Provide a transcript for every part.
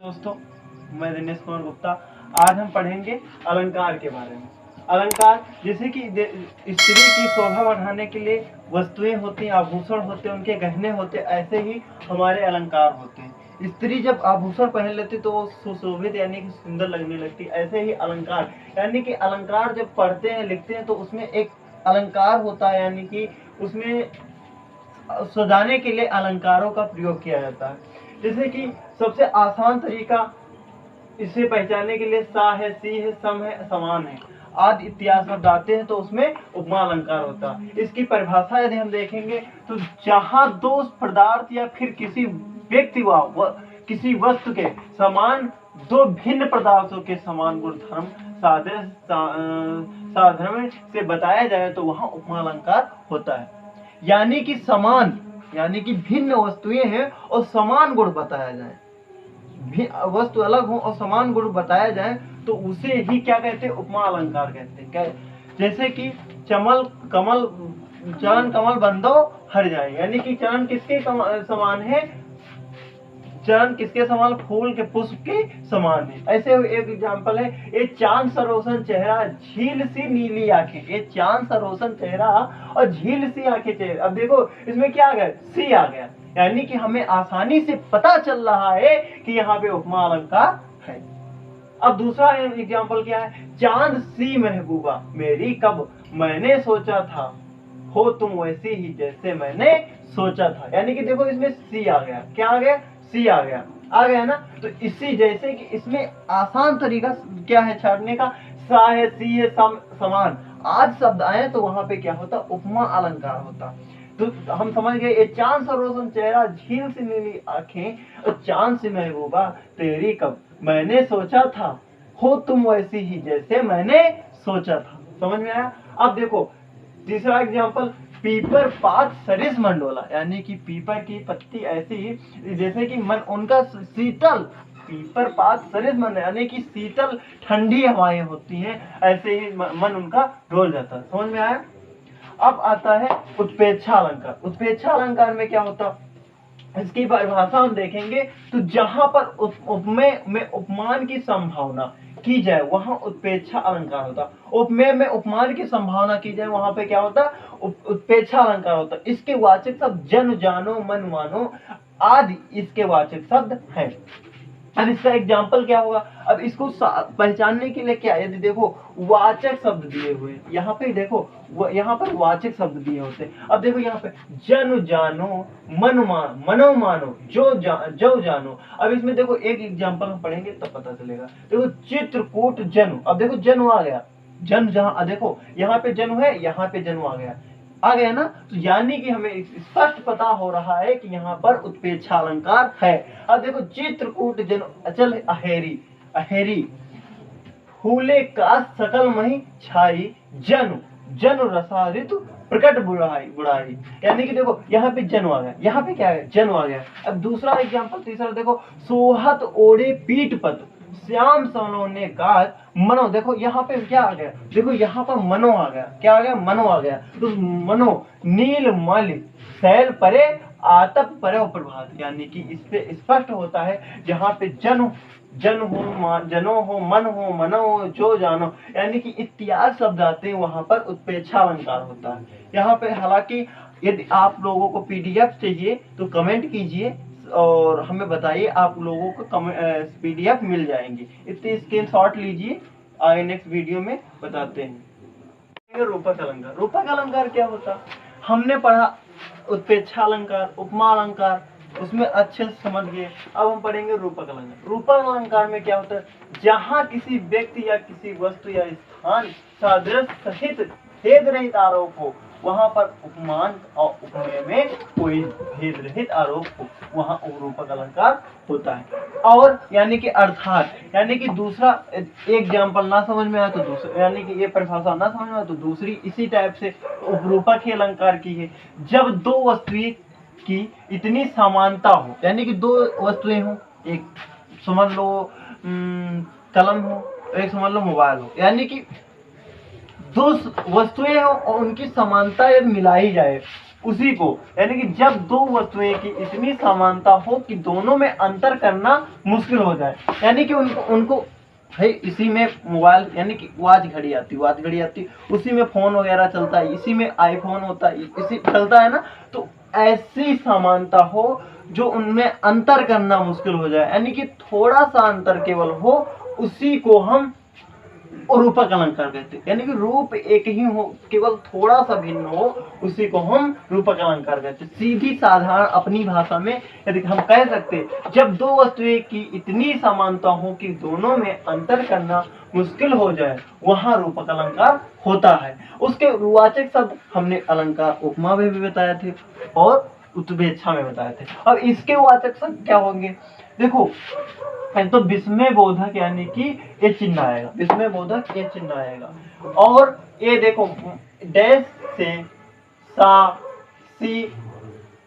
दोस्तों, मैं दिनेश कुमार गुप्ता। आज हम पढ़ेंगे अलंकार के बारे में। अलंकार जैसे कि स्त्री की शोभा बढ़ाने के लिए वस्तुएं होती हैं, आभूषण होते हैं, उनके गहने होते हैं, ऐसे ही हमारे अलंकार होते हैं। स्त्री जब आभूषण पहन लेती तो वो सुशोभित यानी कि सुंदर लगने लगती। ऐसे ही अलंकार यानी कि अलंकार जब पढ़ते हैं लिखते हैं तो उसमें एक अलंकार होता है, यानी कि उसमें सजाने के लिए अलंकारों का प्रयोग किया जाता है। जैसे कि सबसे आसान तरीका इसे पहचानने के लिए सा है, सी है, सम है, समान है आदि इत्यादि शब्द आते हैं तो उसमें उपमा अलंकार होता है। इसकी परिभाषा यदि हम देखेंगे तो जहां दो पदार्थ या फिर किसी व्यक्ति व किसी वस्तु के समान दो भिन्न पदार्थों के समान गुणधर्म साधन से बताया जाए तो वहां उपमा अलंकार होता है। यानी कि समान यानी कि भिन्न वस्तुएं हैं और समान गुण बताया जाए, वस्तु अलग हो और समान गुण बताया जाए तो उसे ही क्या कहते हैं, उपमा अलंकार कहते हैं। जैसे कि चरण कमल बंदो हर जाए, यानी कि चरण किसके समान है, चरण किसके समान, फूल के पुष्प के समान है। ऐसे एक एग्जांपल है, ये चांद सा रोशन चेहरा झील सी नीली आंखें। ये चांद सा रोशन चेहरा और झील सी आंखें चेहरे। अब देखो इसमें क्या आ गया, सी आ गया, यानी कि हमें आसानी से पता चल रहा है कि यहाँ पे उपमा अलंकार है। अब दूसरा एग्जांपल क्या है, चांद सी महबूबा मेरी कब मैंने सोचा था, हो तुम वैसी ही जैसे मैंने सोचा था। यानी कि देखो इसमें सी आ गया, क्या आ गया, सी आ गया ना। तो इसी जैसे कि इसमें आसान तरीका क्या है छाड़ने का, सा है, सी है, समान आज शब्द आए तो वहां पे क्या होता, उपमा अलंकार होता। तो हम समझ गए, ये चांद सा रोशन चेहरा झील से नीली आंखें और चांद से महबूबा तेरी कब मैंने सोचा था, हो तुम वैसी ही जैसे मैंने सोचा था। समझ में आया। अब देखो तीसरा एग्जांपल, पीपर पात सरिस मंडोला, यानी कि पीपर की पत्ती ऐसी जैसे कि मन उनका शीतल, पीपर पात सरिस मंडोला यानी कि शीतल ठंडी हवाएं होती हैं, ऐसे ही मन उनका डोल जाता है। समझ में आया। अब आता है उत्प्रेक्षा अलंकार। उत्प्रेक्षा अलंकार में क्या होता, इसकी परिभाषा हम देखेंगे तो जहां पर उपमेय में उपमान की संभावना की जाए वहां उत्प्रेक्षा अलंकार होता। उपमेय में उपमान की संभावना की जाए वहां पे क्या होता, उत्प्रेक्षा अलंकार होता। इसके वाचक शब्द जन, जानो, मन, मानो आदि इसके वाचक शब्द हैं। अब इसका एग्जाम्पल क्या होगा, अब इसको पहचानने के लिए क्या, यदि देखो वाचक शब्द दिए हुए यहाँ पे, देखो यहाँ पर वाचक शब्द दिए होते। अब देखो यहाँ पे जन जानो, मनो मानो, जो जानो। अब इसमें देखो एक एग्जाम्पल हम पढ़ेंगे तब पता चलेगा। देखो चित्रकूट जनु, अब देखो जनु आ गया, जन जहाँ देखो यहाँ पे जनु है, यहाँ पे जनु आ गया ना। तो यानी कि हमें स्पष्ट पता हो रहा है कि यहाँ पर उत्प्रेक्षा अलंकार है। अब देखो चित्रकूट जन अचल अहेरी, अहेरी फूले का सकल मही छाई, जनु रसा ऋतु प्रकट बुढ़ाई। यानी कि देखो यहाँ पे जन्म आ गया, यहाँ पे क्या है, जन्म आ गया। अब दूसरा एग्जांपल तीसरा देखो, सोहत ओढ़े पीठ पत श्याम सवनों ने गात मनो। देखो यहाँ पे क्या आ गया, देखो यहाँ पर मनो आ गया, क्या आ गया, मनो आ गया। तो मनो नील मल शैल परे आतप परे प्रभात, यानी कि इससे स्पष्ट होता है जहाँ पे जन हो, जनो हो, मन हो, मनो हो, जो जानो, यानी कि इत्यादि शब्द आते हैं वहां पर उत्प्रेक्षा अलंकार होता है। यहाँ पे हालांकि यदि आप लोगों को पीडीएफ चाहिए तो कमेंट कीजिए और हमें बताइए, आप लोगों को पीडीएफ मिल जाएंगे। इतने स्क्रीनशॉट लीजिए, आगे नेक्स्ट वीडियो में बताते हैं। रूपक अलंकार। रूपक अलंकार क्या होता, हमने पढ़ा उत्प्रेक्षा अलंकार, उपमा अलंकार, उसमें अच्छे से समझ गए। अब हम पढ़ेंगे रूपक अलंकार। रूपक अलंकार में क्या होता है, जहां किसी व्यक्ति या किसी वस्तु या स्थान सादृश्य सहित भेद रहित आरोप हो वहां पर उपमान और उपमेय में कोई भेद रहित आरोप हो वहां रूपक अलंकार होता है। और यानी कि अर्थात, यानी कि दूसरा एग्जाम्पल ना समझ में आया तो दूसरा, यानी कि ये परिभाषा ना समझ में आया तो दूसरी इसी टाइप से उपरूपक ही अलंकार की है। जब दो वस्तुएं की इतनी समानता हो, यानी कि दो वस्तुएं हो, एक समझ लो कलम हो, एक समझ लो मोबाइल हो, यानी कि दो वस्तुएं हो और उनकी समानता यदि मिलाई जाए उसी को, यानी कि जब दो वस्तुएं की इतनी समानता हो कि दोनों में अंतर करना मुश्किल हो जाए, यानी कि उनको भाई इसी में मोबाइल यानी कि वॉच घड़ी आती, उसी में फोन वगैरह चलता है, इसी में आईफोन होता है, इसी चलता है ना, तो ऐसी समानता हो जो उनमें अंतर करना मुश्किल हो जाए, यानी कि थोड़ा सा अंतर केवल हो, उसी को हम रूपक अलंकार कहते हैं। यानी कि रूप एक ही हो, केवल थोड़ा सा भिन्न हो, उसी को हम रूपक अलंकार कहते हैं। सीधी साधारण अपनी भाषा में यदि हम कह सकते हैं, जब दो वस्तुएं की इतनी समानता हो कि दोनों में अंतर करना मुश्किल हो जाए, वहां रूपक अलंकार होता है। उसके वाचक शब्द हमने अलंकार उपमा में भी बताए थे और उत्प्रेक्षा में बताए थे। अब इसके वाचक शब्द क्या होंगे, देखो तो विस्मय बोधक यानी कि ये चिन्ह आएगा, विस्मय बोधक ये चिन्ह आएगा, और ये देखो डैश से सा सी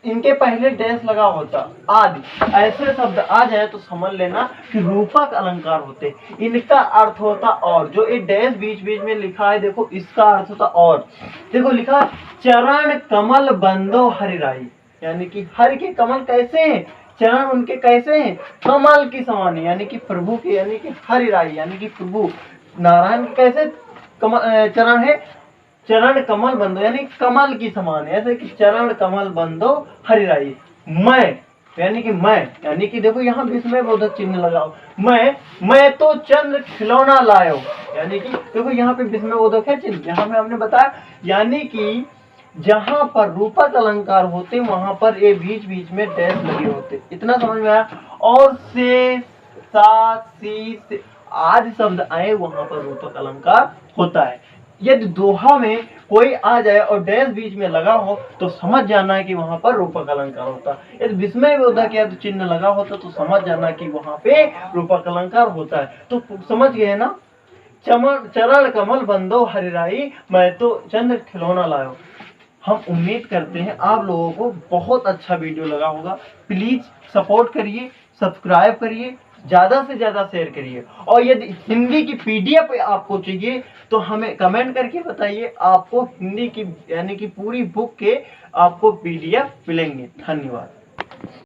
इनके पहले डैश लगा होता, आदि ऐसे शब्द आ जाए तो समझ लेना कि रूपक अलंकार होते। इनका अर्थ होता और, जो ये डैश बीच बीच में लिखा है देखो, इसका अर्थ होता और। देखो लिखा चरण कमल बंदो हरिराई, यानी कि हरि के कमल कैसे हैं, चरण उनके कैसे हैं, कमल की समान, यानी कि प्रभु के, यानी कि हरिराई यानी कि प्रभु नारायण के कैसे चरण है, चरण कमल बंदो यानी कमल की समान है, ऐसे कि चरण कमल बंदो हरिराई। मैं यानी कि मैं, यानी कि देखो यहाँ विस्मय बोधक चिन्ह लगाओ, मैं तो चंद्र खिलौना लायो, यानी कि देखो यहाँ पे विस्मय बोधक है चिन्ह, यहाँ पे हमने बताया, यानी कि जहां पर रूपक अलंकार होते वहां पर ये बीच बीच में डैश लगे होते। इतना समझ में आया। और से सा सी से आदि शब्द आए वहां पर रूपक अलंकार होता है। यदि दोहा में कोई आ जाए और डैश बीच में लगा हो तो समझ जाना है कि वहां पर रूपक अलंकार होता है। यदि विस्मय बोधक या चिन्ह लगा होता तो समझ जाना कि वहां पे रूपक अलंकार होता है। तो समझ गए ना, चरण कमल बंदो हरिराई, मैं तो चंद्र खिलौना लायो। हम उम्मीद करते हैं आप लोगों को बहुत अच्छा वीडियो लगा होगा। प्लीज सपोर्ट करिए, सब्सक्राइब करिए, ज्यादा से ज्यादा शेयर करिए, और यदि हिंदी की पीडीएफ आपको चाहिए तो हमें कमेंट करके बताइए, आपको हिंदी की यानी कि पूरी बुक के आपको पीडीएफ मिलेंगे। धन्यवाद।